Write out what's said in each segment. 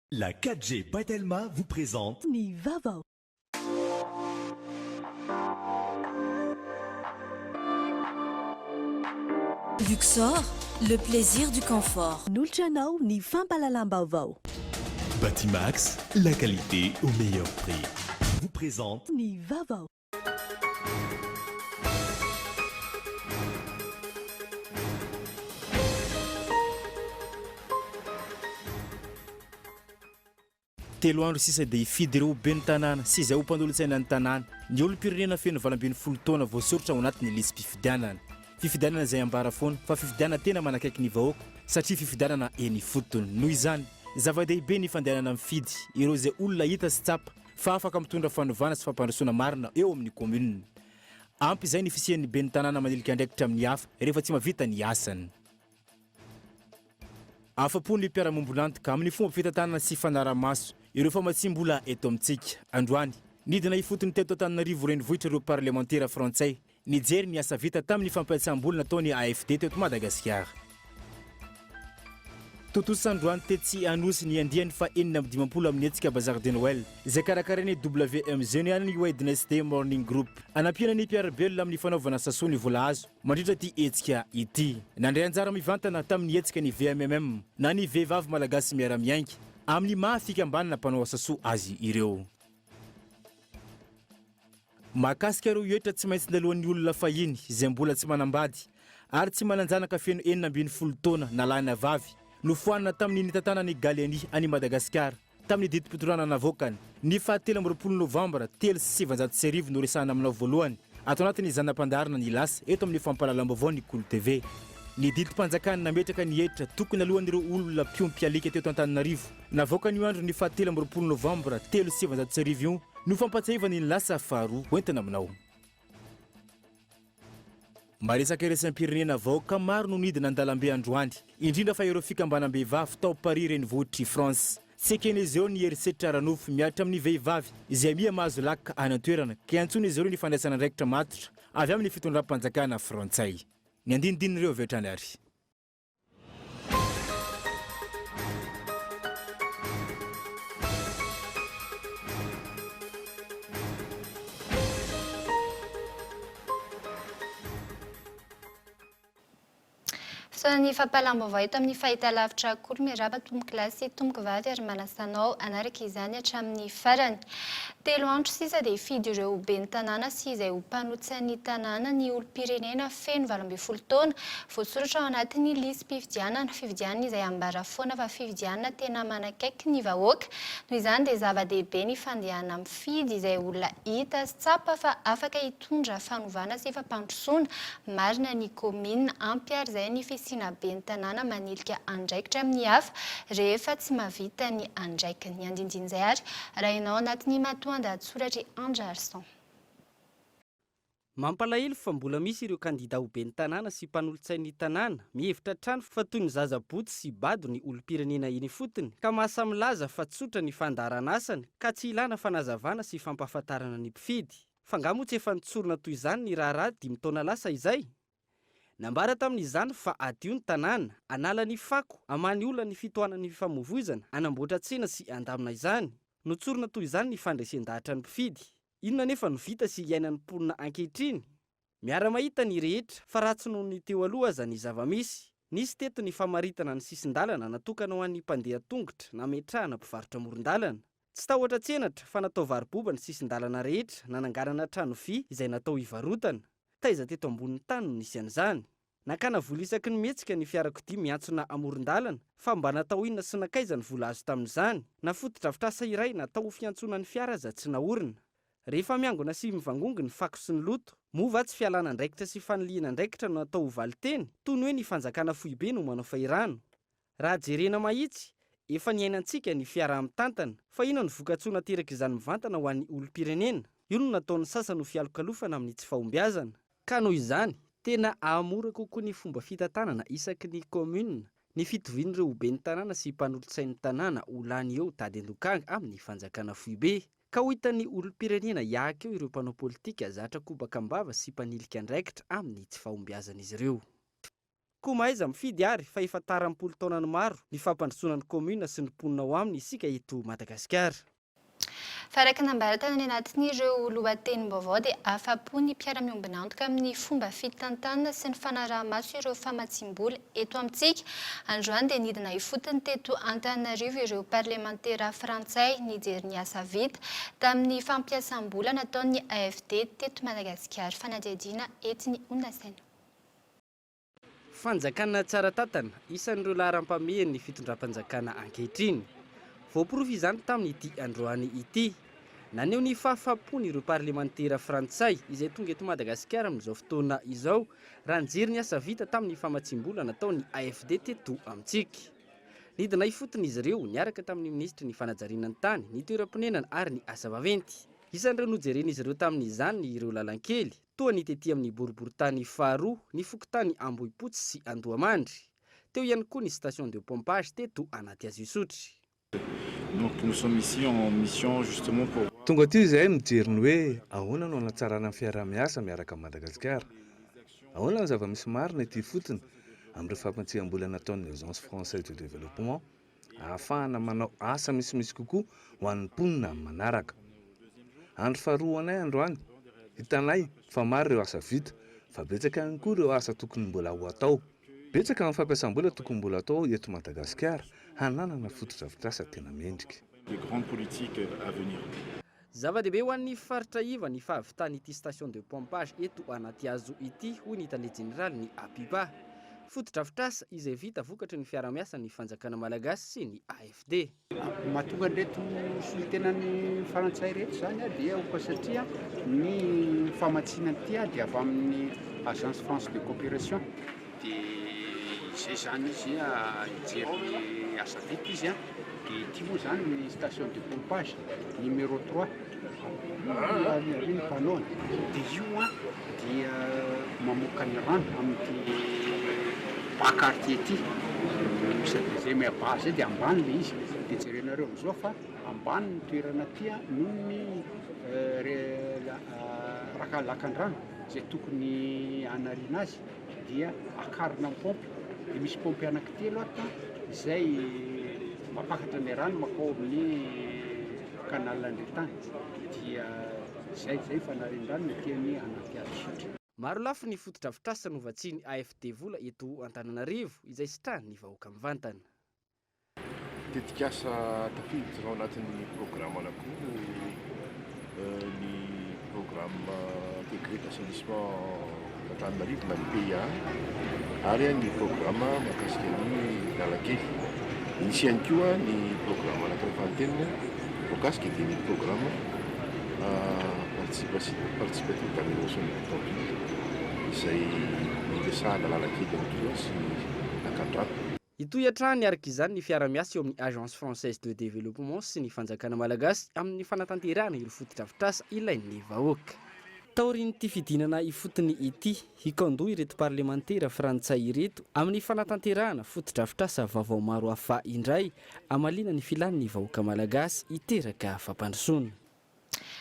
La 4G Patelma vous présente Ni Vaovao. Luxor, le plaisir du confort. Nulchanao ni fampalalam Vaovao. Batimax, la qualité au meilleur prix. Vous présente Ni Vaovao. Telo andro sisa dia hifidy ireo ben'ny tanàna sy izay ho mpandolo-tsaina ny tanàna. Ny olom-pirenena feno valambin'ny folo taona voasoratra ao anatin'ny lisy mpifidianana. Fifidianana izay ambara foana fa fifidianana tena manakaiky ny vahoaka satria fifidianana eny fotony. Noho izany, zava-dehibe ny fandehanana mifidy ireo izay olona hita sy tsapa fa afaka mitondra fanovana sy fampandrosoana marina eo amin'ny komunina. Ampy izay ny fisian'ny ben'ny tanàna manilika andraikitra amin'ny hafa rehefa tsy mavita ny asany. Afa-po ny mpiara-mombolantika amin'ny fomba fitantanana sy fanaramaso ireo fa matsimbola eto amintsika. Androany, nidina ifotony teto Antananarivo renivohitra ireo parlementaire frantsay nijery ny asa vita tamin'ny fampiasam-bola nataony AFD teto Madagasikara. Totosandroany tetsy anosy ny andiany fa 450 amin'ny hetsika bazar de Noël izay karakarainy WMZ ny an'ny Wednesday Morning Group anampiana ny mpiarabelona amin'ny fanaovana saso ny vola azo mandritra ty hetsika ity. Nandray anjara mivantana tamin'ny hetsika ny VMMM na ny vehivavy malagasy miara-miainga amin'ny mahafikambanana mpanao saso azy ireo. Mahakasika ireo hetra tsy maintsy ndalohan'ny olona fahiny izay mbola tsy manambady ary tsy mananjanaka feno 420 taona nalana vavy nofoanina tamin'ny nitantanany Galeny any Madagasikara tamin'ny didim-pitorana navokany ny fahatelo amby 20 Novembre 1770 no resahana aminao voalohany ato anatin'ny zanam-pandarina ny lasa eto amin'ny fampahalalam-baovao ny Kolo TV. Ny didim-panjakana nametraka ny hetra tokony alohan'ireo olona piompialika teto Antananarivo navoaka ny andro ny fahatelo amby 20 Novembre 1770 no fampatsiahivany ny lasa faharoa hoentina aminao. Maresaka resam-pirenena vahoaka maro no nidina andalambe androany indrindra fa ireo fikambanam-behivavy tao Paris renivohitry France. Tsy eken'izy ireo ny herisetra ranofo miaritra amin'ny vehivavy izay miha mahazo laka any an-toerana ka antsony izy ireo ny fandraisana andraikitra matotra avy amin'ny fitondram-panjakana frantsay. Ny andinidinireo avy hatrany ary. Ny fampalam-baovao eto amin'ny fahitalavitra kolo miaraba tomboky lahy sy tomboky vavy ary manasanao anaraka izany hatramin'ny farany. Telo andro sisa dia hifidy ireo ben'ny tanàna sy izay ho mpanotsy ny tanàna ny olom-pirenena feno 12 taona voasoratra ao anatin'ny lisy fifidianana izay ambara foana fa fifidianana tena manakaiky ny vahoaka. Noho izany dia zava-dehibe ny fandehana mifidy izay olona hita sy tsapa fa afaka hitondra fanovana sy fampandrosoana marina ny kominina ampy ary izay ny fisiana ben'ny tanàna manilika andraikitra amin'ny hafa rehefa tsy mavita ny andraikiny. Ny andindin'izay ary raha ianao anatin'ny matoan-dady soratry Anjarson. Mampalahelo fa mbola misy ireo kandida ho ben'ny tanàna sy mpanolotsain'ny tanàna mihevitra trano fa toy ny zazabotsy sy bado ny olom-pirenena eny fotony ka mahasamilaza fa tsotra ny fandarana asany ka tsy ilana fanazavana sy fampahafantarana ny mpifidy. Fa nga moa tsy efa nitsorona toy izany ny raharaha 5 taona lasa izay. Nambara tamin'izany fa adio ny tanàna, anala ny fako, amany olona ny fitohanan'ny famovoizana, anamboatra tsena sy andamina izany. Notsorona toy izany ny fandraisen-dahatra ny mpifidy. Inona nefa no vita sy iainan'ny mponina ankehitriny? Miara-mahita ny rehetra fa ratsy noho ny teo aloha aza ny zava-misy. Nisy teto ny famaritana ny sisin-dalana natokana ho an'ny mpandeha tongotra na metrahana mpivarotra amoron-dalana. Tsy tahotra tsenatra fa natao variboba ny sisin-dalana rehetra nananganana trano vy izay natao hivarotana. Taiza teto ambonin'ny tany no nisy an'izany. Nakana vola isaky ny mihetsika ny fiarakodia miantsona amoron-dalana fa mba natao inona sy nakaiza ny vola azo tamin'izany. Nafoto-drafitrasa iray natao ho fiantsona ny fiara aza tsy naorina. Rehefa miangona sy mivangongo ny fako sy ny loto, mova tsy fialana andraikitra sy faniliana andraikitra no natao ho valiteny toy ny hoe ny fanjakana foibe no manao fahirano. Raha jerena mahitsy, efa niainantsika ny fiara amin'ny tantana fa inona ny voka-tsoa nateraka izany mivantana ho an'ny olom-pirenena. Io no nataon'ny sasany ho fialokalofana amin'ny tsy fahombiazana. Ka noho izany, tena ahamora kokoa ny fomba fitantanana isaky ny komunina. Ny fitovian'ireo ben'ny tanàna sy mpanolotsain'ny tanàna ho lany eo tady an-dokanga amin'ny fanjakana foibe. Ka ho hitan'ny olom-pirenena hiahaka eo ireo mpanao politika zatra kobaka ambava sy mpanilika andraikitra amin'ny tsy fahombiazana izy ireo. koa mahaiza mifidy ary fa efa tara-polo taonany maro ny fampandrosoana ny komuna sy ny mponina ao aminy isika eto Madagasikara. Faraka nambaratana ny anatin'ireo lohatenim-baovao dia afa-po ny mpiara-miombina antoka amin'ny fomba fitantanana sy ny fanaraha-maso ireo famatsim-bola eto amintsika. Androany dia nidina ifotony teto Antananarivo ireo parlementera frantsay nijery ny asa vita tamin'ny fampiasam-bola nataon'ny AFD teto Madagasikara. Fanadihadiana etiny Ondasaina. Fanjakana tsara tatana isan'ireo laharam-pamehan'ny fitondram-panjakana ankehitriny. Voaporofo izany tamin'ity androany ity. Naneho ny fahafaham-pony ireo parlementera frantsay izay tonga eto Madagasikara amin'izao fotoana izao raha nijery ny asa vita tamin'ny famatsim-bola nataon'ny AFD teto amintsika. Nidina ifotony izy ireo niaraka tamin'ny ministry ny fanajariana ny tany, ny toeram-ponenana ary ny asa vaventy. Isan'ireo nojeren'izy ireo tamin'izany ireo lalankely toa ny tetỳ amin'ny boriboritany faharoa, ny fokontany Ambohipotsy sy Andohamandry. Teo ihany koa ny station de pompage teto anaty azy isotry. Donc nous sommes ici en mission justement pour tonga aty izahay mijery ny hoe ahoana no hanatsarana ny fiaraha-miasa miaraka amin'ny Madagasikara. Ahoana ny zava-misy marina ity fotony amin'ireo fampantsiam-bola nataon'ny Agence Française de Développement ahafahana manao asa misimisy kokoa ho an'ny mponina amin'ny manaraka. Andro faharoa anay androany hitanay fa maro ireo asa vita fa betsaka ihany koa ireo asa tokony mbola ho atao. Betsaka amin'ny fampiasam-bola tokony mbola atao eto Madagasikara hananana fotodrafitrasa tena mendrika. les grandes politiques à venir. Zava-dehibe ho an'ny faritra iva ny fahavitan'ity station de pompage eto anaty hazo ity hoy ny tale jeneraly ny Apiba. Fotodrafitrasa izay vita vokatry ny fiara-miasa ny fanjakana malagasy sy ny AFD. Mahatonga reto solitenan'ny frantsay reto zany dia oka satria ny famatsiana ty dia avy amin'ny Agence France de Coopération dia izay zany izy hijery asa vita izy dia ity moa zany ny station de pompage numéro 3 ny panneau dia io dia mamoaka ny rano amin'ny quartier ty zay miabasa dia ambany le izy dia jerenareo amin'izao fa ambany ny toerana ty noho ny rakalakan-drano zay tokony hanariana azy dia akarina pompe dia misy pompe anankitelo ata izay mapakatra ny rano makao amin'ny canal andretany dia zay fanarian-drano ny tiany anaty azy. Maro lafo ny fotodrafitrasa novatsiany AFD vola eto Antananarivo izay sitrahany ny vahoaka mivantana. Tetikasa tafiditra ao anatin'ny programme anankiroa ny programme intégré d'assainissement d'Antananarivo na ny PIA ary ny programme mahakasika ny lalankely. Misy ihany koa ny programme anankiray fahantenina mahakasika dia ny programme participative d'amélioration de l'automobile izay milesahana lalankely ihany koa sy lakan-drano. Itoy-hatrany araka izany ny fiara-miasa eo amin'ny Agence Française de Développement sy ny fanjakana malagasy amin'ny fanatanterahana ireo fotodrafitrasa ilain'ny vahoaka. Taoriny'ity fidinana ifotony ity hikandoha ireto parlementera frantsay ireto amin'ny fanatanterahana fotodrafitrasa vaovao maro hafa indray amalina ny filan'ny vahoaka malagasy hiteraka fampandrosoana.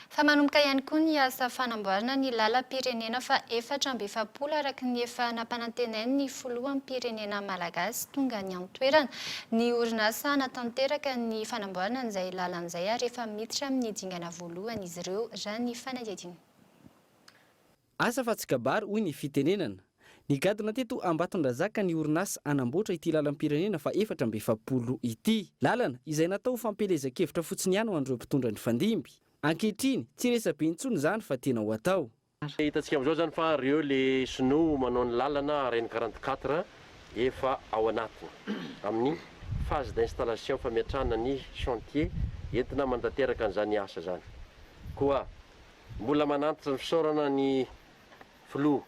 Fa manomboka ihany koa ny asa fanamboarana ny lalam-pirenena fa 470 araka ny efa nampanantenainy ny filohan'ny pirenena malagasy tonga ny antoerana. Ny orinasa natanteraka ny fanamboarana an'izay lalan'izay ary efa miditra amin'ny dingana voalohany izy ireo raha ny fanadihadiana. Asa fatsikabary hoy ny fitenenana. Ny gadona teto Ambatondrazaka ny orinasa anamboatra ity lalam-pirenena fa 470 ity. Lalana izay natao fampelezan-kevitra fotsiny ihany ho an'ireo mpitondra ny fandimby. Ankehitriny tsy resabe intsony zany fa tena ho atao. Hitantsika amin'izao zany fa reo le sinoa manao ny lalana RN 44 efa ao anatiny amin'ny phase d'installation fametrahana ny chantier entina mandateraka an'izany asa zany. Koa mbola manantitra ny fisaorana ny filoha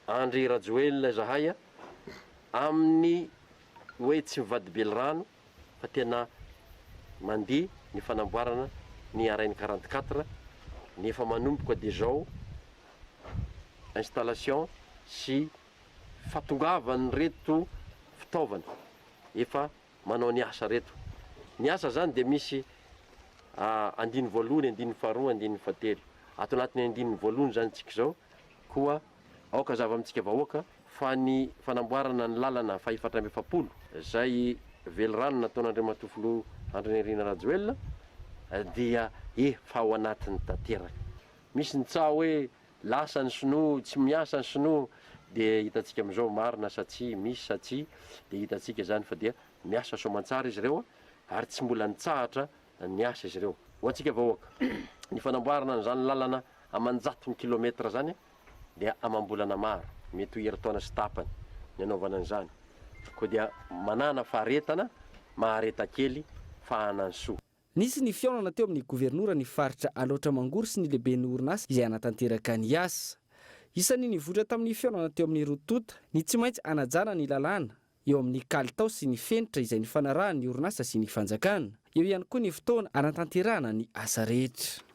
André Rajoel zahay amin'ny hoe tsy mivady bely rano fa tena mandeha ny fanamboarana ny RN 44 ny efa manomboka déjà installation sy fatongavany reto fitaovana efa manao ny asa reto. Ny asa zany dia misy andiny voalohany, andiny faharoa, andiny fahatelo. Ato anatin'ny andiny voalohany zany tsika zao koa aoka zava amintsika vahoaka fa ny fanamboarana ny lalana fa 450 zay velorano nataon'Andriamatofolo Andrinirina Rajoelina dia fa ao anatin'ny tanteraka. Misy ny tsaha hoe lasa ny sinoa, tsy miasa ny sinoa, dia hitantsika amin'izao marina satsia misy satsia, dia hitantsika zany fa dia miasa soamantsara izy ireo ary tsy mbola nitsahatra ny asa izy ireo. Ho antsika vahoaka, ny fanamboarana n'izany lalana amanjaton'ny kilometra zany dia amam-bolana maro, mety ho herintaona sy tapany ny anaovana an'izany. Koa dia manana faharetana, mahareta kely fa hanansoa. Nisy ny fiaonana teo amin'ny gouvernoura ny faritra aloatra mangory sy ny lehiben'ny orinasa izay anatanteraka ny asa. Isan'ny nivoatra tamin'ny fiaonana teo amin'ny rotota ny tsy maintsy anajana ny lalàna eo amin'ny kalitao sy ny fenitra izay ny fanarahany ny orinasa sy ny fanjakana. Eo ihany koa ny fotoana anatanterahana ny asa rehetra.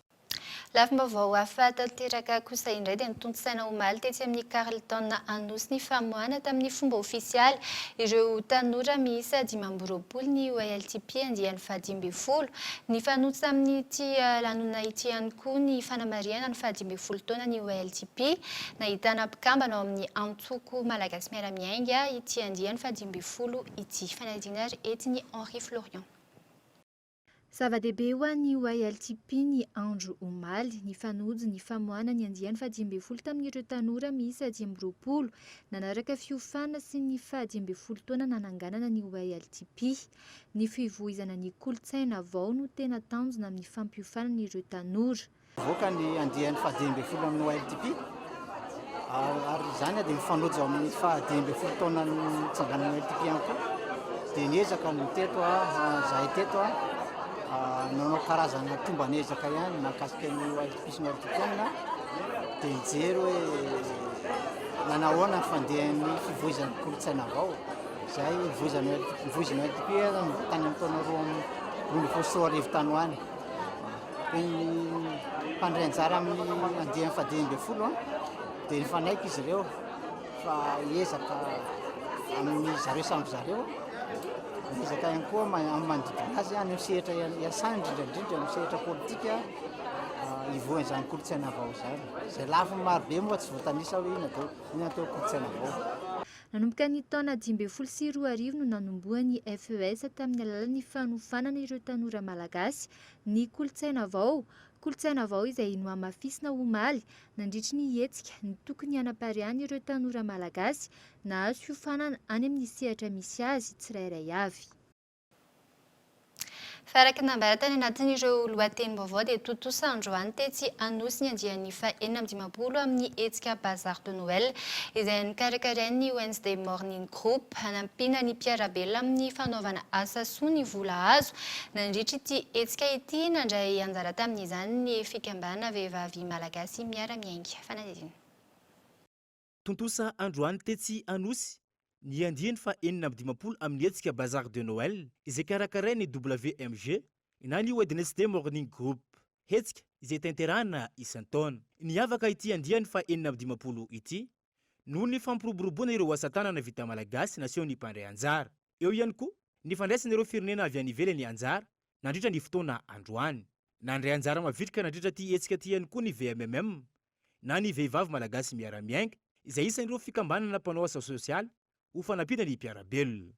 Lafim-baovao hafa tanteraka kosa indray dia nitontosaina omaly tetsy amin'ny Carleton Anosy ny famoahana tamin'ny fomba ofisialy ireo tanora miisa 520 ny OLTP andiany faha 12. Ny fanotosa amin'ity lanona ity ihany koa ny fanamariana ny faha 12 taona ny OLTP nahitana mpikambana ao amin'ny antsoko malagasy miara-miainga ity andiany faha 12 ity. Fanadina ary ety ny Henri Florian. Zava-dehibe ho an'ny OLTP ny andro omaly, ny fanojy ny famoahana ny andiany faha 12 tamin'ireo tanora miisa 10 nanaraka fiofana sy ny faha 12 taona nananganana ny OLTP. Ny fivoizana ny kolontsaina vao no tena tanjona amin'ny fampiofanana ireo tanora. Voaka ny andiany faha 12 amin'ny OLTP ary zany dia mifanojo amin'ny faha 12 taona nitsanganana OLTP ihany koa. Dia niezaka ny teto zahay teto nanao karazana tombanezaka ihany nakasika ny OLTP sy ny OLTP dia hijery hoe nanahoana ny fandehan'ny fivoizan'ny kolontsaina vao. Zay nivoizana OLTP tany amin'ny taona 2021 tany hoany. Ny mpandray anjara amin'ny andiany faha 12 dia nifanaiky izy ireo fa hiezaka amin'ny zareo samby zareo. Izaka ihany koa manodidina azy any amin'ny sehatra iasany indrindra amin'ny sehatra politika hivoany izany kolontsaina vao izany. Izay lafiny marobe moa tsy voatanisa hoe inona teo kolontsaina vao. Nanomboka ny taona 2014 no nanomboany FES tamin'ny alalan'ny fanofanana ireo tanora malagasy ny kolontsaina vao. Kolontsaina vao izay no hamafisina omaly nandritry ny hetsika ny tokony hanapariany ireo tanora malagasy na azo fiofanana any amin'ny sehatra misy azy tsirairay avy. Faraky nambaratany anatin'ireo lohatenim-baovao dia totosa androany tetsy Anosy ny andiany faha 450 amin'ny hetsika bazar de Noël izay nikarakarain'ny Wednesday Morning Group hanampiana ny mpiarabelona amin'ny fanaovana asa soa ny vola azo. Nandritra ity hetsika ity nandray anjara tamin'izany ny fikambanana vehivavy malagasy miara-miainga. Fanadina. Tontosa androany tetsy Anosy ny andiany faha 450 amin'ny hetsika bazar de Noël izay karakarain'ny WMG na ny Wednesday Morning Group. Hetsika izay tanterahana isan-taona. Niavaka ity andiany faha 450 ity noho ny fampiroboroboana ireo asa tanana vita malagasy nasehon'ny mpandray anjara. Eo ihany koa ny fandraisana ireo firenena avy any ivelany anjara nandritra ny fotoana androany. Nandray anjara mavitrika nandritra ty hetsika ty ihany koa ny VMMM na ny vehivavy malagasy miara-miainga izay isan'ireo fikambanana mpanao asa sosialy ho fanampina ny mpiarabelona.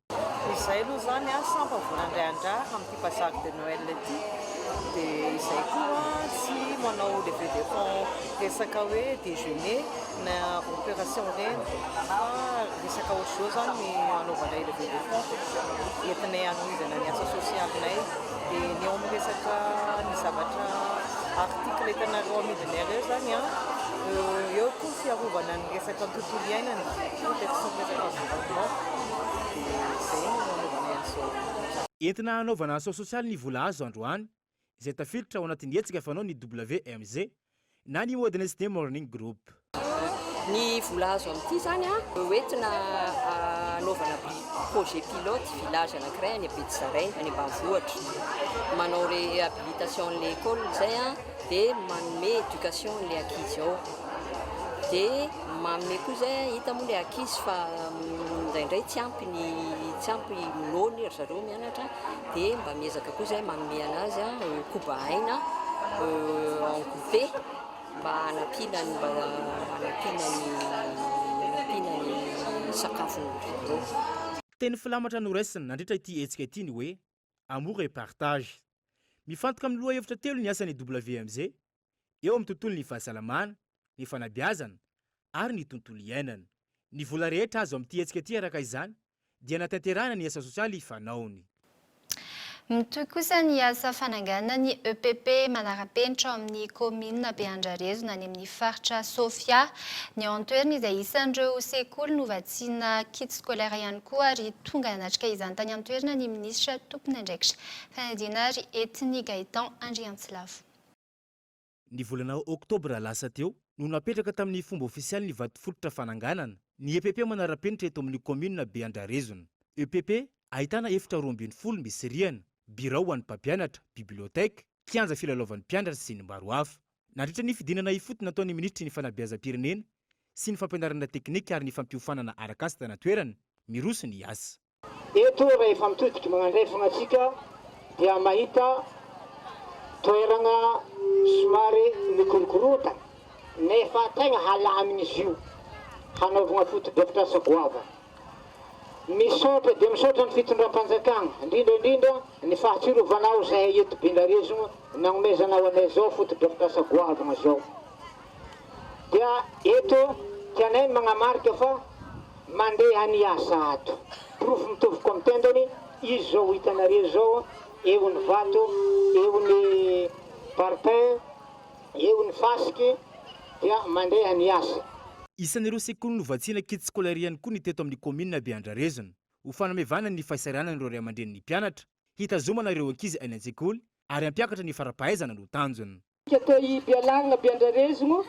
Izay aloha zany sampa voanandray anjara amin'ity bazar de Noël ity dia izay koa tsy manao levée de fonds resaka hoe déjeuner na opération reny fa resaka ohatr' izao zany ny anaovanay levée de fonds entinay anoizana ny asa sosialinay dia ny ao amin'ny resaka ny zavatra article hitanareo amidinareo zany eo koa fiarovana ny resaka tontolo iainana protection resaka environnement dia izay no anaovanay an'izao. Entina anaovana asa sosialy ny vola azo androany izay tafiditra ao anatin'ny hetsika fanao ny WMG na ny Wednesday Morning Group. Ny vola azo amin'ity zany hoentina anaovana projet pilote village anankiray any Betsareiny any ambanivohitra. Manao réhabilitation l'école zay dia manome éducation le ankizy ao. Dia manome koa zay hita moa le ankizy fa indraindray tsy ampy milony ry zareo mianatra dia mba miezaka koa zay manome anazy koba aina en coupé mba hanapina ny sakafo reo. Teny filamatra noraisina nandritra ity hetsika ity ny hoe amour et partage. Mifantoka amin'ny loha hevitra telo ny asan'ny WMZ eo amin'ny tontolon'ny fahasalamana, ny fanabeazana ary ny tontolo iainana. Ny vola rehetra azo amin'ity hetsika ity araka izany dia natanterahana ny asa sosialy ifanaony. Mitoy kosa ny asa fananganana ny EPP manara-penitra amin'ny komina Beandrarezona any amin'ny faritra Sofia. Ny ao an-toerana izay isan'ireo sekoly novatsiana kit scolaire ihany koa ary tonga natrika izany tany an-toerana ny minisitra tompony andraikitra fanadina ary etiny Gaëtan Andriantsilavo. Ny volana Oktobra lasa teo no napetraka tamin'ny fomba ofisialy ny vatofototra fananganana ny EPP manara-penitra eto amin'ny komina Beandrarezona. EPP ahitana efitra 12 misy rihana, birao ho an'ny mpampianatra, biblioteka, kianja filalaovan'ny mpianatra sy ny maro hafa. Nandritra ny fidinana ifotony nataon'ny ministry ny fanabeazam-pirenena sy ny fampianarana teknika ary ny fampiofanana arak'asa tany an-toerana miroso ny asa. Eto rehefa mitodika magnandrefana antsika dia mahita toerana somary mikorokorota nefa tegna halamin'izy io hanaovana foto-drafitrasa goava. Misaotra dia misaotra ny fitondram-panjakana indrindra ny fahatsiarovanao izay eto Beandrarezona nanomezanao anay zao foto-drafitrasa goavana zao. Dia eto tianay magnamarika fa mandeha ny asa ato. Profo mitovy amin'ny tendany izy zao hitanareo zao eo ny vato, eo ny parpaing, eo ny fasiky dia mandeha ny asa. Isan'ireo sekoly novatsiana kit scolaire ihany koa ny teto amin'ny komina Beandrarezona ho fanamevana ny fahasahiranana ireo ray aman-dreny ny mpianatra, hitazomana ireo ankizy any an-tsekoly ary hampiakatra ny fara-pahaizana no tanjona. Atao Bialagna Beandrarezona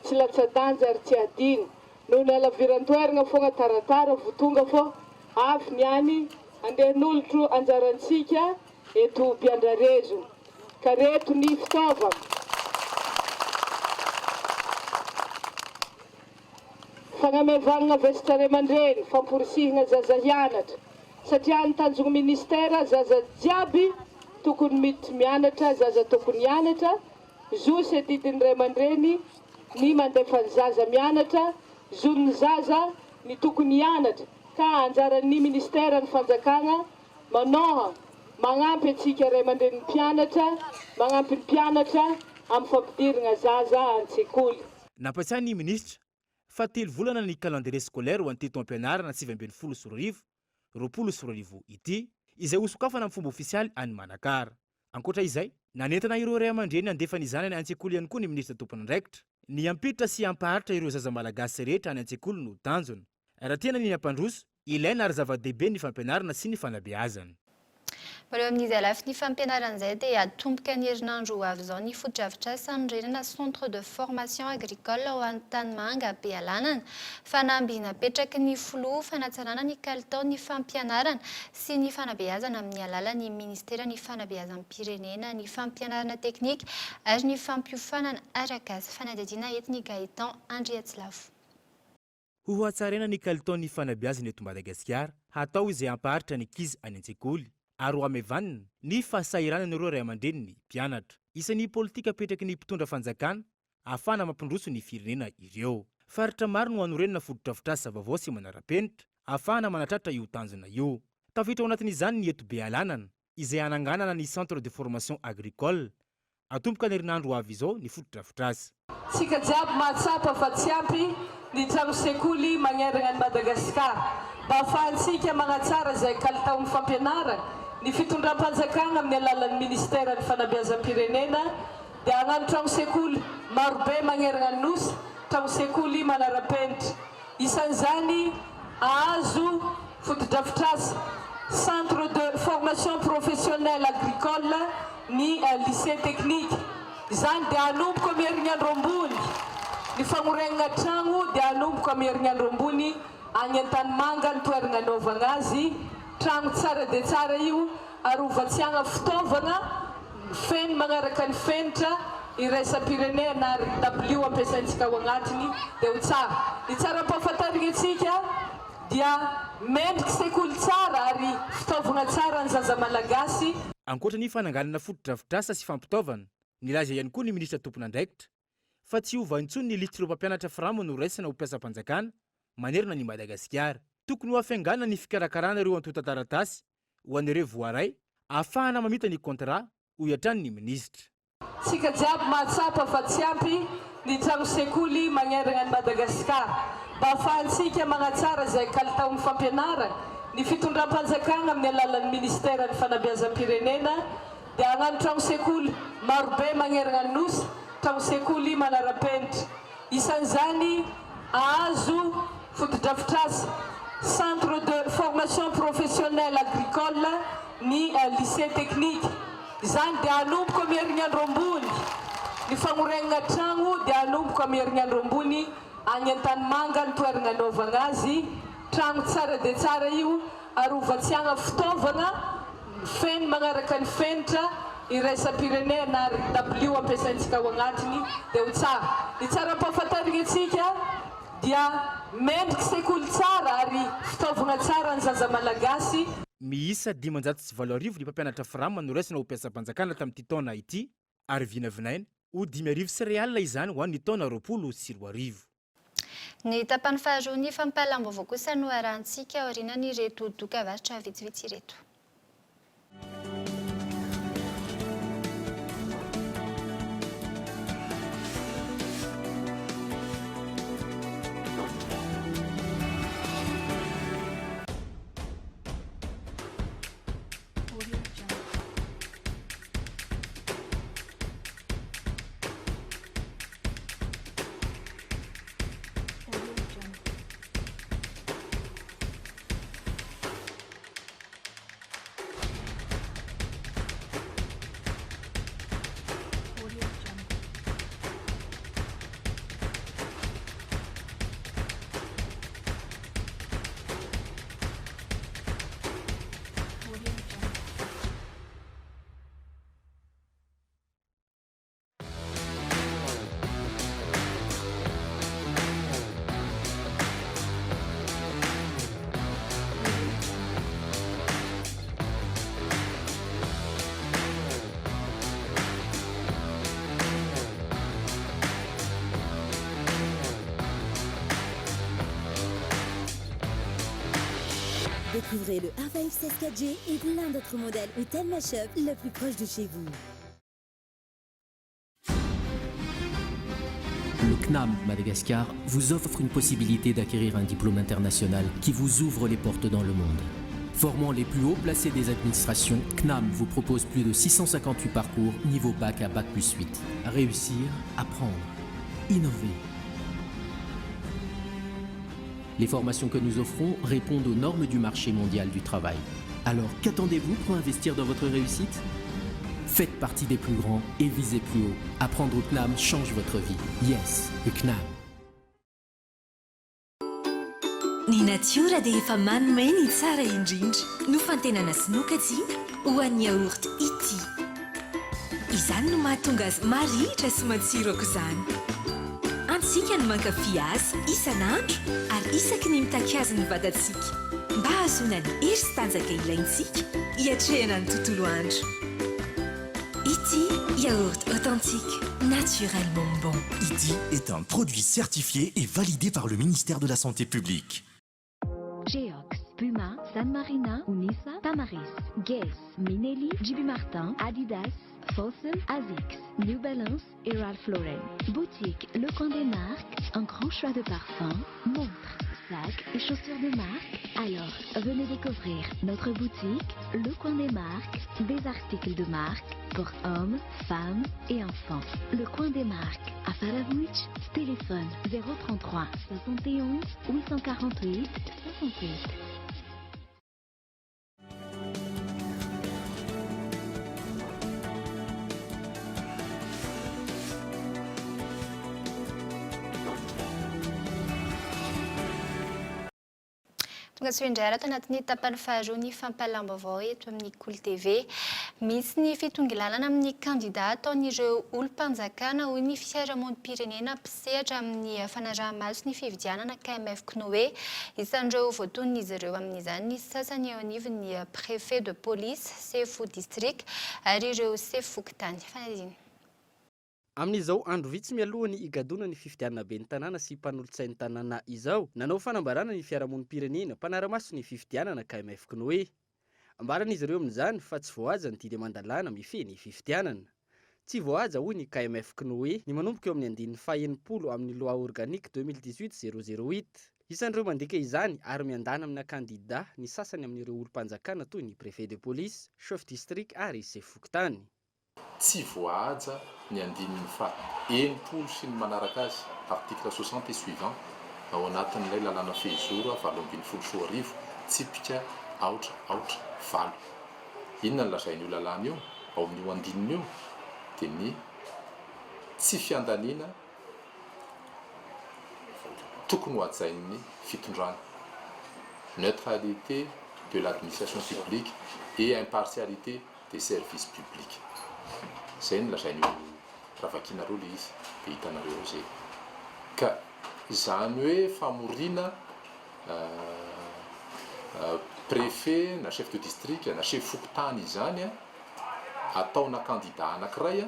tsy latsa-danja ary tsy adino noho ny alaviran-toerana foana taratara votonga fô avy niany andehan'olotro anjarantsika eto Beandrarezona ka reto ny fitaovana. Fanamevana vesitra ray aman-dreny, famporisihana zaza hianatra satria ny tanjona ministera zaza jiaby tokony mity mianatra, zaza tokony hianatra, zosy didiny ray aman-dreny ny mandefa ny zaza mianatra, zon'ny zaza ny tokony hianatra ka anjaran'ny ministera ny fanjakana manoha magnampy antsika ray aman-dreny mpianatra, magnampy ny mpianatra amin'ny fampidirana zaza an-tsekoly. Nampatsiahy ny ministra fa 3 volana ny calendrier scolaire ho an'ity taom-pianarana 2024 2025 ity izay hosokafana amin'ny fomba ofisialy any Manakara. Ankoatra izay, nanentana ireo ray aman-dreny andefa ny zanany an-tsekoly ihany koa ny ministra tompony andraikitra ny ampiditra sy ampaharitra ireo zaza malagasy rehetra any an-tsekoly no tanjona. Raha tena ny ampandroso, ilaina ary zava-dehibe ny fampianarana sy ny fanabeazana. Mareo amin'izy alafy ny fampianaran'izay dia atomboka ny herinandro ho avy izao ny foto-drafitrasa norenana centre de formation agricole ao an-Tanimanga Bealanana. Fanamby napetraky ny filoha fanatsarana ny kalitao ny fampianarana sy ny fanabeazana amin'ny alalan'ny ministera ny fanabeazam-pirenena, ny fampianarana teknika ary ny fampiofanana arak'asa. Fanadihadiana etiny Gaëtan Andriantsilavo. Ho hatsaraina ny kalitao ny fanabeazana eto Madagasikara, hatao izay ampaharitra ny ankizy any an-tsekoly ary ho amevanina ny fahasahiranana ireo ray aman-dreny ny mpianatra. Isan'ny politika apetraky ny mpitondra fanjakana ahafahana mampindroso ny firenena ireo. Faritra maro no hanorenana foto-drafitrasa vaovao sy manara-penitra ahafahana manatratra io tanjona io. Tafiditra ao anatin'izany ny eto Bealanana izay ananganana ny centre de formation agricole. Atomboka ny herinandro ho avy izao ny foto-drafitrasa. Sika jiaby mahatsapa fa tsy ampy ny trano sekoly magnerana any Madagasikara mba ahafahantsika magnatsara izay kalitaon'ny fampianarana ny fitondram-panjakana amin'ny alalan'ny ministera ny fanabeazam-pirenena dia hagnano trano sekoly marobe magnerana ny nosy, trano sekoly manara-penitra. Isan'izany ahazo foto-drafitrasa centre de formation professionnelle agricole ny lycée technique. Izany dia hanomboka amin'ny herinandro ambony. Ny fanorenana trano dia hanomboka amin'ny herinandro ambony any an-Tanimanga ny toerana anaovana azy. Trano tsara dia tsara io ary hovatsiana fitaovana feno magnaraka ny fenitra iraisam-pirenena ary W ampiasaintsika ao agnatiny dia ho tsara. Ny tsara-pahafantarana antsika dia mendrika sekoly tsara ary fitaovana tsara ny zaza malagasy. Ankoatra ny fananganana foto-drafitrasa sy fampitaovana, nilaza ihany koa ny ministra tompony andraikitra fa tsy hova intsony ny lisitry ireo mpampianatra framo no raisina ho mpiasa-panjakana manerina ny Madagasikara. Tokony ho afengana ny fikarakarana ireo antotan-taratasy ho an'ireo voaray ahafahana mamita ny kontra ho iatrany ny minisitra. Tsika jiaby mahatsapa fa tsy ampy ny trano sekoly magnerana ny Madagasikara mba ahafahantsika magnatsara izay kalitaon'ny fampianarana ny fitondram-panjakana amin'ny alalan'ny ministera ny fanabeazam-pirenena dia hagnano trano sekoly marobe magnerana ny nosy, trano sekoly manara-penitra. Isan'izany ahazo fotodrafitrasa centre de formation professionnelle agricole ny lycée technique. Izany dia hanomboka amin'ny herinandro ambony ny fanorenana trano dia hanomboka amin'ny herinandro ambony any an-tanimanga ny toerana anaovana azy. Trano tsara dia tsara io ary hovatsiagna fitaovana feno magnaraka ny fenitra iraisam-pirenena ary W ampiasaintsika ao agnatiny dia ho tsara. Ny tsara-pahafantarana antsika dia mendrika sekoly tsara ary fitaovana tsara ny zaza malagasy. Miisa 520 ny mpampianatra Frama noraisina ho mpiasam-panjakana tamin'ity taona ity ary vinavinaina ho 5,000 izany ho an'ny taona 2020. Ny tapany faharoa ny fampalam-baovao kosa no arantsika aorianany ireto dokam-barotra vitsivitsy ireto. Découvrez le Vaovao 16 4G et plein d'autres modèles Hôtel Mashup le plus proche de chez vous. Le CNAM Madagascar vous offre une possibilité d'acquérir un diplôme international qui vous ouvre les portes dans le monde. Formant les plus hauts placés des administrations, CNAM vous propose plus de 658 parcours niveau bac à bac plus 8. Réussir, apprendre, innover. Les formations que nous offrons répondent aux normes du marché mondial du travail. Alors, qu'attendez-vous pour investir dans votre réussite? Faites partie des plus grands et visez plus haut. Apprendre au CNAM change votre vie. Yes, le CNAM. Ny natiora dia efa manome ny tsara indrindra no fantenana sinokatsy ho an'ny yaourt ity. Izany no mahatonga azy marihitra sy matsiro aoka izany. Antsika no mankafy azy isan'andro ary isaky ny mitaky azy ny vatantsika mba hahazoana ny hery sy tanjaka ilaintsika hiatrehana ny tontolo andro. Ity yaourt authentique, naturellement bon. Iti est un produit certifié et validé par le ministère de la Santé publique. Geox, Puma, San Marina, Unisa, Tamaris, Guess, Minelli, JB Martin, Adidas, Fossil, Asics, New Balance et Ralph Lauren. Boutique Le Coin des Marques, un grand choix de parfums, montres, sacs et chaussures de marque. Alors, venez découvrir notre boutique Le Coin des Marques, des articles de marque pour hommes, femmes et enfants. Le Coin des Marques, à Faravouch, téléphone 033 71 848 68. Tonga soa indray tanatin'ny tapany faharoa ny fampalam-baovao eto amin'ny Kolo TV. Misy ny fitongilanana amin'ny kandida ataon'ireo olom-panjakana ho ny fiarahamonim-pirenena mpisehatra amin'ny fanaraha-maso ny fividianana KMF Knoe. Isan'ireo voaton'izy ireo amin'izany ny sasany eo anivon'ny préfet de police, sefo district ary ireo sefo fokontany. Fanadiny. Amin'izao andro vitsy mialoha ny igadona ny fifidianana be ny tanàna sy mpanolotsain'ny tanàna izao nanao fanambarana ny fiarahamonim-pirenena mpanaramaso ny fifidianana KMF Knoe. Ambaran'izy ireo amin'izany fa tsy voahaja ny didy aman-dalàna mifehy ny fifidianana. Tsy voahaja hoy ny KMF Knoe ny manomboka eo amin'ny andinin'ny faha-80 amin'ny loi organique 2018-008. Isan'ireo mandika izany ary miandana amina kandida ny sasany amin'ireo olom-panjakana toy ny préfet de police, chef district ary chef fokontany. Tsy voahaja ny andinin'ny faha-80 sy ny manaraka azy article 60 et suivant ao anatin'ilay lalàna fehizoro 724 tsipika aotra valo. Inona no lazain'io lalàna io ao amin'io andininy io dia ny tsy fiandaniana tokony ho hajain'ny fitondrana, neutralité de l'administration publique et impartialité des services publics. Zay no lazain'io ravakinareo le izy dia hitanareo zay. Ka izany hoe famoriana préfet na chef de district na chef fokontany izany ataona candidat anankiray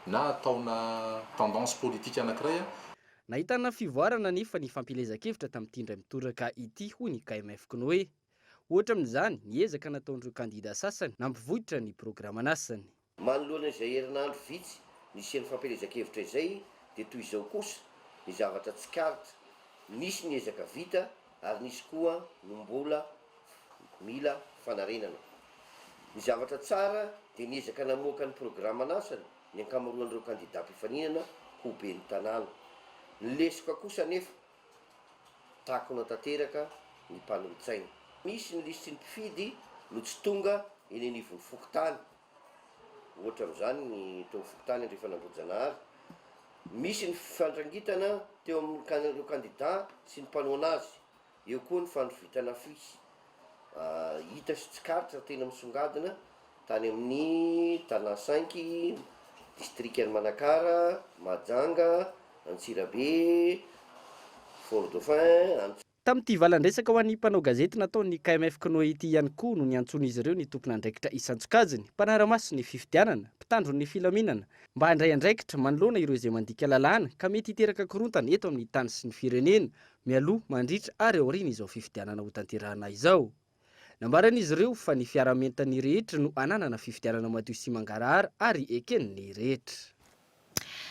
na ataona tendance politique anankiray. Nahitana fivoarana nefa ny fampilezakevitra tamin'ity indray mitoraka ity hoy ny KMF Knoe. Ohatra amin'izany niezaka nataon'ireo kandida sasany nampivohitra ny programma asany. Manoloana izay herinandro vitsy nisy ny fampilezakevitra izay dia toy izao kosa ny zavatra tsy karta, nisy niezaka vita ary nisy koa no mbola mila fanarenana. Ny zavatra tsara dia niezaka namoaka ny programma asany ny ankamaroan'ireo kandida mpifaninana ho be ny tanàna. Ny lesoka kosa nefa takona tanteraka ny mpanolotsaina. Misy ny lisy ny mpifidy no tsy tonga eny anivon'ny fokontany. Ohatra amin'izany ny tao fokontany rehefa nambojanaary. Misy ny fandrangitana teo amin'ny kandida sy ny mpanao anazy. Eo koa ny fandrovitana fisy. Hita sy tsy karitra tena misongadina tany amin'ny Tana 5, district Manakara, Majanga, Antsirabe, Fort Dauphin. Tamin'ity valandresaka ho an'ny mpanao gazety nataon'ny KMF Knoe ity ihany koa no niantson'izy ireo ny tompona andraikitra isan-tsokajiny, mpanaramaso ny fifidianana, mpitandro ny filaminana, mba handray andraikitra manoloana ireo izay mandika lalàna ka mety hiteraka korontana eto amin'ny tany sy ny firenena, mialoha mandritra ary aoriana izao fifidianana ho tanterahana izao. Nambaran'izy ireo fa ny fiaramentany rehetra no ananana fifidianana madio sy mangarahara ary eken'ny rehetra.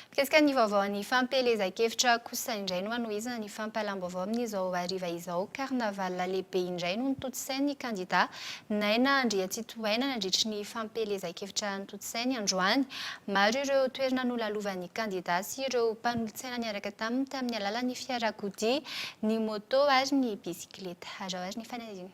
Mikasika ny vaovao ny fampelezakevitra kosa indray no anohizana ny fampalam-baovao amin'izao hariva izao carnaval lehibe indray no nototsain'ny kandida Naina Andriatsitohaina nandritry ny fampelezakevitra nototsainy androany. Maro ireo toerana nolalovan'ny kandida sy ireo mpanolotsaina niaraka tamin'ny alalan'ny fiarakodia, ny moto ary ny bisikileta. Azao ary ny fanazina.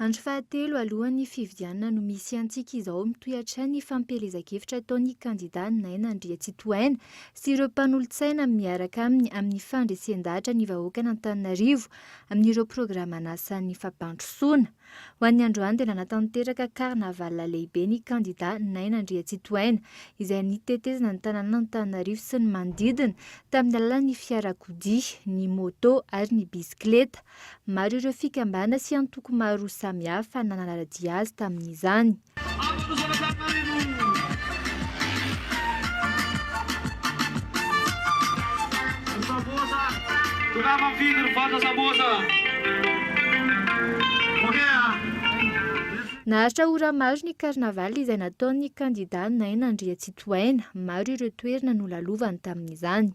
Andro fahatelo alohan'ny fifidianana no misy antsika izao mitohatra ny fampelezakevitra ataon'ny kandida Naina Andriatsitohaina sy ireo mpanolotsaina miaraka amin'ny fandresendahatra ny vahoaka n'Antananarivo amin'ireo programa nasan'ny fampandrosoana. Ho an'ny androany dia nanatanteraka carnaval lehibe ny kandida Naina Andriatsitohaina izay nitetezana ny tanàna Antananarivo sy ny manodidina tamin'ny alalan'ny fiarakodia, ny moto ary ny bisikileta. Maro ireo fikambana sy antoko maro samihafa nanaladia azy tamin'izany. Naharitra ora maro ny karnaval izay nataon'ny kandida Naina Andriatsitohaina. Maro ireo toerana nolalovany tamin'izany.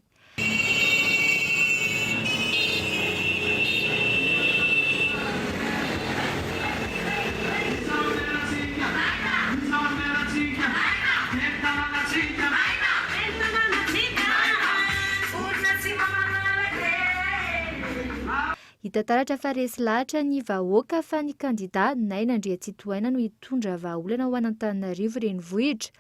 Hita taratra fa resy lahatra ny vahoaka fa ny kandida Naina Andriatsitohaina no hitondra vahaolana ho an'Antananarivo renivohitra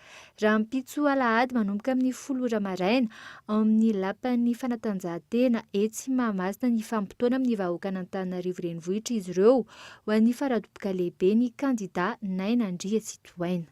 raha mpitso alahady manomboka amin'ny 10 ora maraina ao amin'ny lapan'ny fanatanjahantena etsy Mahamasina ny fampitoana amin'ny vahoaka an'Antananarivo renivohitra izy ireo ho an'ny faradoboka lehibe ny kandida Naina Andriatsitohaina.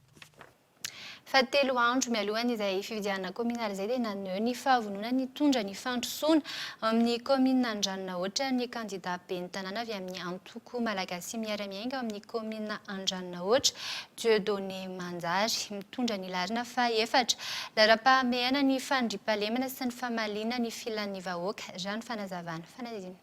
fa 3 andro mialohan izay fividianana kominaly izay dia naneho ny fahavonona ny tondra ny fandrosoana amin'ny komina Andranona ohatra ny kandida ben'ny tanàna avy amin'ny antoko malagasy miara-miainga amin'ny komina Andranona ohatra Dieudonné Manjary mitondra ny larina fa 4 lara-pahamehana ny fandriampahalemana sy ny fahamaliana ny filan'ny vahoaka izany fanazavana fanadina.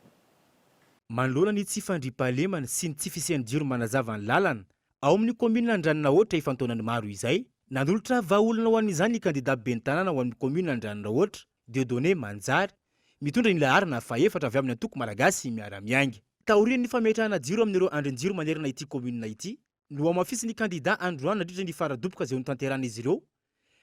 Manoloana ny tsy fandriampahalemana sy ny tsy fisian'ny jiro manazava ny lalana ao amin'ny komina Andranona ohatra ifantaonany maro izay nanolotra vahaolana ho an'izany ny kandida ben'ny tanàna ho amin'ny komina Andranona ohatra Dieudonné Manjary mitondra ny larina fa 4 avy amin'ny antoko malagasy miara-miainga. Taorian'ny fametrahana jiro amin'ireo andrin-jiro manerana ity komina ity no amafisy ny kandida androany nandritra ny faradoboka izay notanteran'izy ireo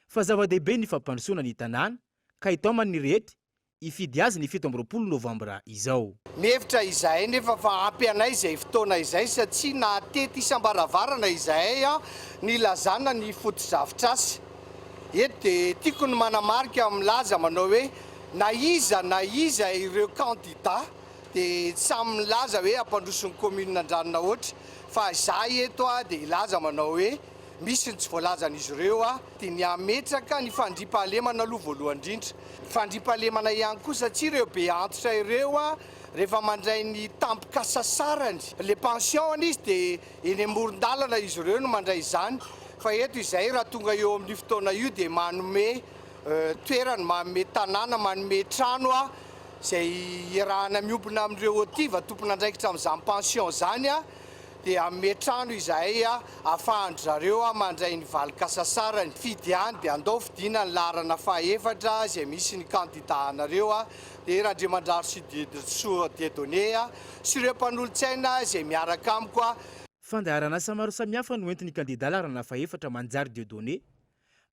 fa zava-dehibe ny fampandrosoana ny tanàna ka itaomany ny rehetra ifidy azy ny 17 Novembre izao. Mihevitra izahay nefa fa ampy anay izay fotoana izay satria na tety isam-baravarana izahay nilazana ny foto-drafitr'asa. Eto dia tiako ny manamarika milaza manao hoe na iza ireo kandida dia samy milaza hoe ampandroson'ny komina Andranona ohatra fa izahay eto dia ilaza manao hoe misy ny tsy voalazan'izy ireo dia ny ametraka ny fandriampahalemana aloha voalohany indrindra. Fandriampahalemana ihany koa satria ireo be antitra ireo rehefa mandray ny tampoka sasarany le pension izy dia eny amoron-dalana izy ireo no mandray izany fa eto izay raha tonga eo amin'ny fotoana io dia manome toerana, manome tanàna, manome trano izay iarahana miompona amin'ireo otiva tompona andraikitra amin'izany pension zany dia amin'ny trano izahay ahafahandry zareo mandray ny valika sasarany fidiany dia andao fidiana ny larana fa 4 izay misy ny kandida anareo dia Randriamandraro sy Dieudonné sy ireo mpanolontsaina izay miaraka amiko. Fandaharana asa maro samihafa no entin'ny kandida larana fa 4 Manjary Dieudonné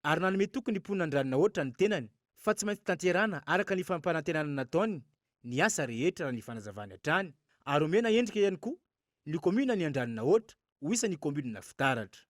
ary nanome tokony mponina Andranona ohatra ny tenany fa tsy maintsy tanterana araka ny fampanantenana nataony ny asa rehetra raha ny fanazavany hatrany ary omena endrika ihany koa ny komina ny Andranona ohatra ho isan'ny komina fitaratra.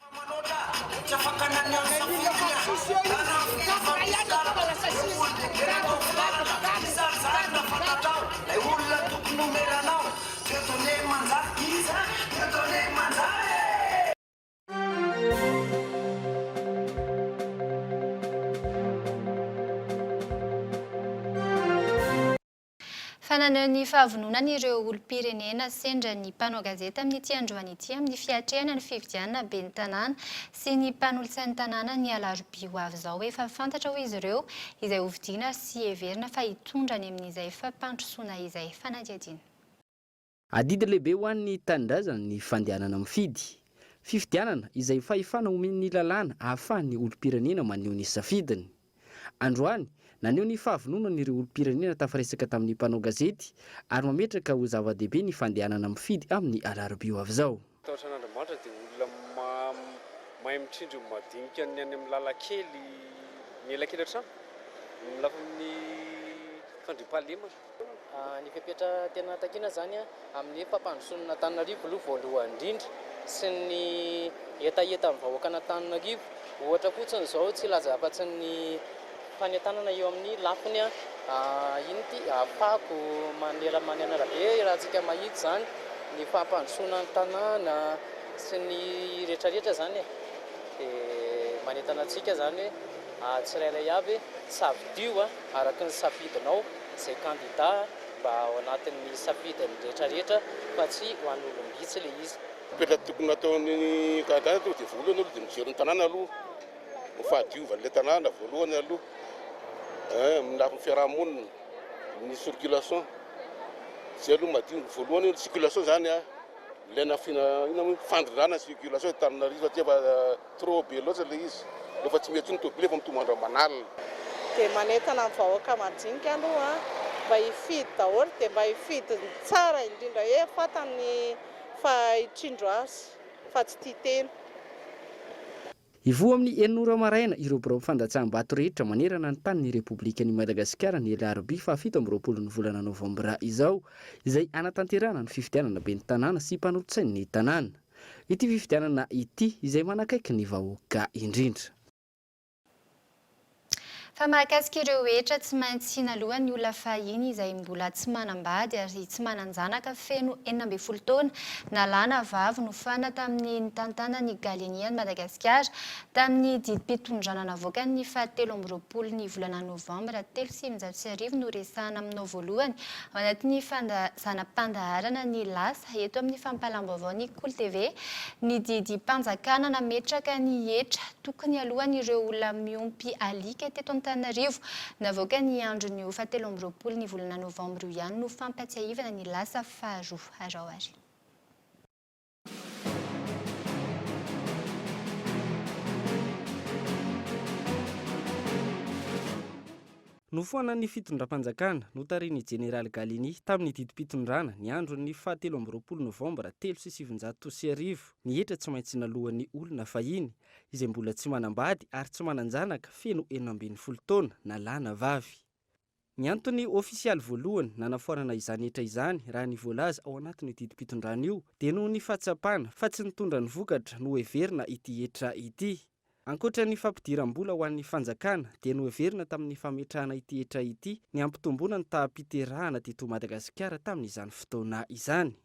Fananeho ny fahavononana ireo olom-pirenena sendra ny mpanao gazety amin'ny ity androany ity amin'ny fiatrehana ny fividianana ben'ny tanàna sy ny mpanolotsain'ny tanàna ny alarobia ho avy izao efa fantatra ho izy ireo izay hovidiana sy heverina fa hitondra any amin'izay fampandrosoana izay fanadihadiana. Adidy lehibe ho an'ny tanindrazana ny fandehanana mifidy. Fifidianana izay fahefana omen'ny lalàna ahafahan'ny olom-pirenena maneho ny safidiny. Androany naneho ny fahavononana ireo olom-pirenena tafaresaka tamin'ny mpanao gazety ary mametraka ho zava-dehibe ny fandehanana mifidy amin'ny alarobia ho avy izao. Tahotra an'Andriamanitra dia olona mahay mitrindry madinika ny any amin'ny lalankely ny elankely hatrany lafa amin'ny fandriampahalemana. Ny fepetra tena takiana zany amin'ny fampandrosoana Antananarivo aloha voalohany indrindra sy ny etaeta amin'ny vahoaka Antananarivo ohatra fotsiny izao tsy laza afa-tsy ny fanentanana eo amin'ny lafiny iny ty ahafahako manerabe rahantsika mahita zany ny fampandrosoana ny tanàna sy ny rehetrarehetra zany dia manentana antsika zany hoe tsirairay avy safidio araka ny safidinao izay kandida mba ao anatin'ny safidiny rehetrarehetra fa tsy ho an'ny olom-bitsy le izy. Petra tokony nataon'ny kandidata dia voalohany aloha dia mijery ny tanàna aloha fahadiovan'ilay tanàna voalohany aloha amin'ny fiarahamonina ny circulation zay aloha madio voalohany circulation zany ilaina fandrindrana circulation Antananarivo satria fa trop be loatra le izy rehefa tsy mety ny tobile efa mitombo andro manalina. Dia manentana amin'ny vahoaka madinika aloha mba hifidy daholo dia mba hifidy tsara indrindra hoe fantany fa hitrindro azy fa tsy tia tena. Ivoho amin'ny 9 maraina ireo birao fandatsaham-bato rehetra manerana ny tanin'ny Repoblikan'i Madagasikara ny alarobia fa 17 ny volana Novembre izao izay anatanterana ny fifidianana ben'ny tanàna sy mpanolotsain'ny tanàna. Ity fifidianana ity izay manakaiky ny vahoaka indrindra. Fa mahakasika ireo hetra tsy maintsy naloha ny olona fahiny izay mbola tsy manambady ary tsy mananjanaka feno 12 taona nalana vavy nofana tamin'ny tantanany Galeniany Madagasikara tamin'ny didim-pitondrana navoaka ny 17 ny volana Novembre 2023 no resahana aminao voalohany ao anatin'ny fandaharam-pandaharana ny lasa eto amin'ny fampalam-baovao ny Kolo TV ny didy mpanjakana nametraka ny hetra tokony alohan'ireo olona miompy alika teto Antananarivo navoaka ny andro ny 17 ny volana Novembre ihany no fampatsiahivana ny lasa faharoa araoary. Nofoana ny fitondram-panjakana notarin'ny Jeneraly Galeny tamin'ny didim-pitondrana ny andro ny 17 Novembre 2023 ny hetra tsy maintsy nalohan'ny olona fahiny izay mbola tsy manambady ary tsy mananjanaka feno 12 taona nalana vavy. Ny antony ofisialy voalohany nanafoanana izany hetra izany raha ny voalaza ao anatin'ny didim-pitondrana io dia noho ny fahatsapana fa tsy nitondra ny vokatra no heverina ity hetra ity. Ankoatra ny fampidiram-bola ho an'ny fanjakana dia noheverina tamin'ny fametrahana ity hetra ity ny ampitomboana ny taham-piterahana teto Madagasikara tamin'izany fotoana izany.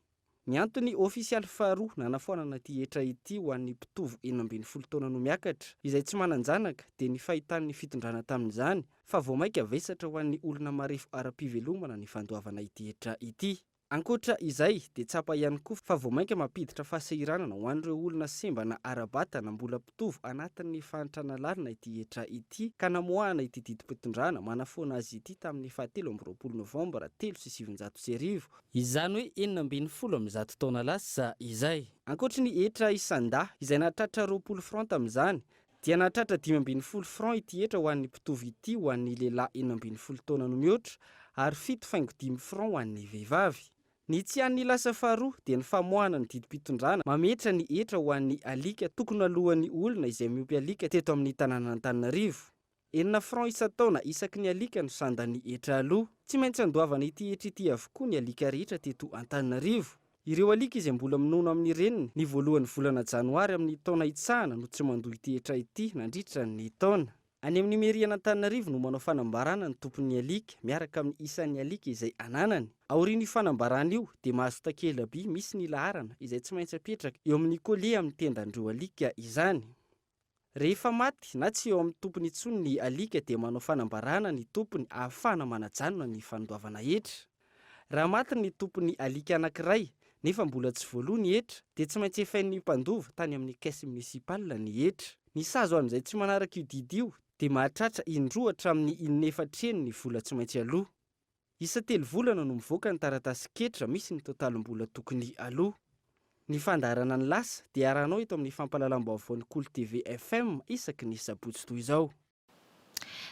Ny antony ofisialy faharoa nanafoanana ity hetra ity ho an'ny mpitovy 12 taona no miakatra izay tsy mananjanaka dia ny fahitan'ny fitondrana tamin'izany fa vao maika vesatra ho an'ny olona marefo ara-pivelomana ny fandoavana ity hetra ity. Ankoatra izay dia tsapa ihany koa fa vao mainka mampiditra fahasahiranana ho an'ireo olona sembana ara-batana mbola mpitovy anatin'ny fahantrana lalina ity hetra ity ka namoahana ity didim-pitondrana manafoana azy ity tamin'ny 17 Novembre 2023 izany hoe 12 taona lasa izay. Ankoatra ny hetra isan-dà izay nahatratra 20 francs tamin'izany dia nahatratra 15 francs ity hetra ho an'ny mpitovy ity ho an'ny lehilahy 12 taona no mihoatra ary 7.5 francs ho an'ny vehivavy. Ny tsy an'ny lasa faharoa dia ny famoahana ny didim-pitondrana mametra ny hetra ho an'ny alika tokony alohan'ny olona izay miompy alika teto amin'ny tanàna Antananarivo. 9 francs isan-taona isaky ny alika no sandan'ny hetra aloha. Tsy maintsy andoavana ity hetra ity avokoa ny alika rehetra teto Antananarivo. Ireo alika izay mbola minono amin'ny reniny ny voalohan'ny volana Janoary amin'ny taona itsahana no tsy mandoa ity hetra ity nandritra ny taona. Any amin'ny meriana Antananarivo no manao fanambarana ny tompon'ny alika miaraka amin'ny isan'ny alika izay ananany. Aorian'io fanambarana io dia mahazo takela-by misy ny laharana izay tsy maintsy apetraka eo amin'ny kole amin'ny tendandreo alika izany. Rehefa maty na tsy eo amin'ny tompony intsony ny alika dia manao fanambarana ny tompony ahafahana manajanona ny fandoavana hetra. Raha maty ny tompony alika anankiray nefa mbola tsy voaloa ny hetra dia tsy maintsy efain'ny mpandova tany amin'ny caisse municipale ny hetra. Ny sazo an'izay tsy manaraka io didy io dia mahatratra indroa hatramin'ny 4 ny vola tsy maintsy aloha. Isa 3 volana no mivoaka ny taratasy ketra misy ny totalim-bola tokony aloha. Ny fandaharana ny lasa dia arahanao eto amin'ny fampalalam-baovao ny Kolo TV FM isaky ny sabotsy toy izao.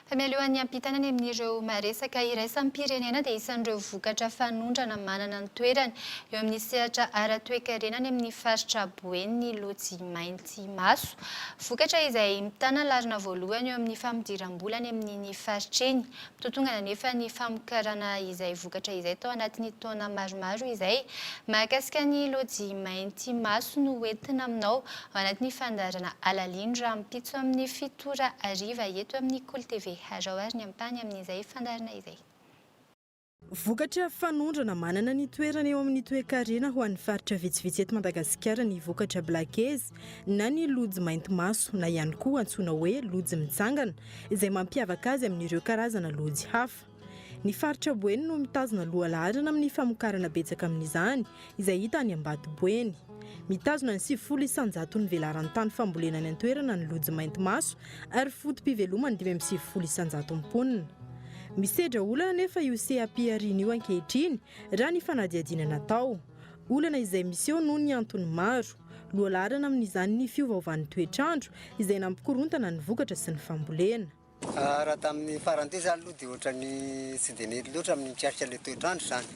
Fa mialohan'ny ampitana any amin'ireo maresaka iraisam-pirenena dia isan'ireo vokatra fanondrana manana ny toerany eo amin'ny sehatra ara-toe-karena any amin'ny faritra Boeny ny lojy mainty maso. Vokatra izay mitana larina voalohany eo amin'ny famodiram-bola any amin'ny faritra eny. Mitotongana nefa ny famokarana izay vokatra izay tao anatin'ny taona maromaro izay mahakasika ny lojy mainty maso no entina aminao ao anatin'ny fandaharana alalindra ampitso amin'ny 7:00 eto amin'ny Kolo TV. Araoary ny ampany amin'izay fandaharana izay. Vokatra fanondrana manana ny toerana eo amin'ny toe-karena ho an'ny faritra vitsivitsy eto Madagasikara ny vokatra blakezy na ny lojy mainty maso na ihany koa antsoina hoe lojy mitsangana izay mampiavaka azy amin'ireo karazana lojy hafa. Ny faritra Boeny no mitazona lohalaharana amin'ny famokarana betsaka amin'izany izay hita any Ambatoboeny. Mitazona ny 700 ny velaran'ny tany fambolena ny antoerana ny lojy mainty maso ary fotom-pivelomany 700 mponina. Misedra olana nefa io CAP arina io ankehitriny raha ny fanadihadiana natao. Olana izay misy eo noho ny antony maro. Lohalaharana amin'izany ny fiovaovan'ny toetrandro izay nampikorontana ny vokatra sy ny fambolena. Raha tamin'ny farany zany aloha dia ohatran'ny tsy dia nety loatra amin'ny traritra ilay toetrandro zany.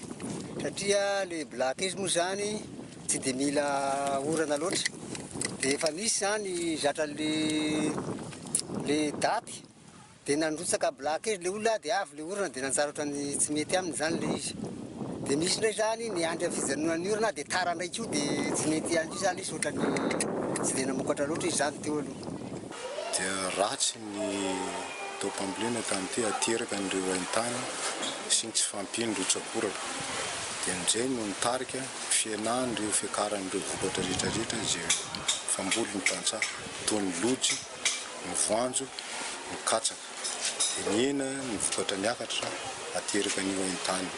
Satria ilay blakezy moa zany tsy dia mila orana loatra. Dia efa misy zany zatra le daty dia nandrotsaka blakezy ilay olona dia avy ilay orana dia nanjara ohatran'ny tsy mety aminy zany ilay izy. Dia misy ndray zany ny andro fijanona ny orana dia tara ndraiky io dia tsy mety andro zany izy ohatran'ny tsy dia namokatra loatra izy zany teo aloha. Dia ratsy ny natao mpambolena tamin'ity ateraka an'ireo haintany sy ny tsy fampindrotsakora dia amin'izay no nitarika fianan'ireo fiakaran'ireo vokatra rehetrarehetra izay famboly ny tantsaha toy ny lojy, ny voanjo, ny katsaka, dia ny hena ny vokatra miakatra ateraka an'io haintany.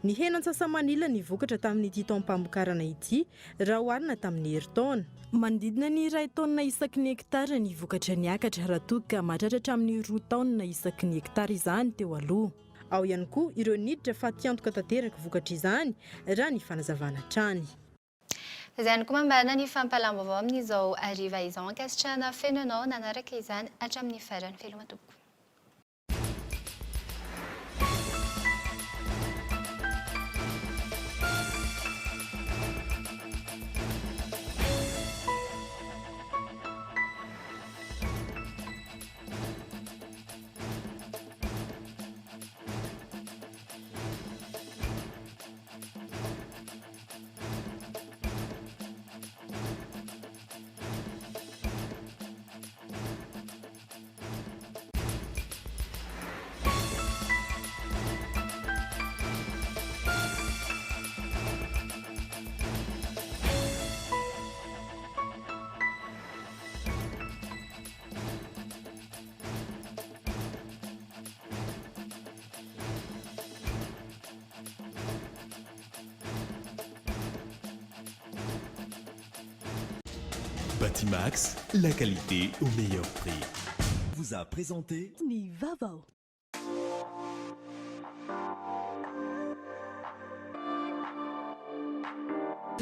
Ny henan-tsasamanila ny vokatra tamin'ity taom-pamokarana ity raha oharina tamin'ny herintaona. Manodidina ny 2 taonina isaky ny hektara ny vokatra niakatra raha toa ka mahatratra amin'ny 2 taonina isaky ny hektara izany teo aloha. Ao ihany koa ireo niditra fa tiantoka tanteraka vokatra izany raha ny fanazavana trany. Izany koa mambana ny fampalam-baovao amin'izao hariva izao ankasitrahana fenonao nanaraka izany hatramin'ny farany felomatomboka. Batimax, la qualité au meilleur prix. Vous a présenté Ni Vaovao.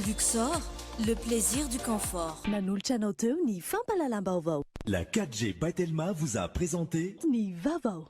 Luxor, le plaisir du confort. Nanulcha Nauteu ni Fampalalam Vaovao. La 4G Batelma vous a présenté Ni Vaovao.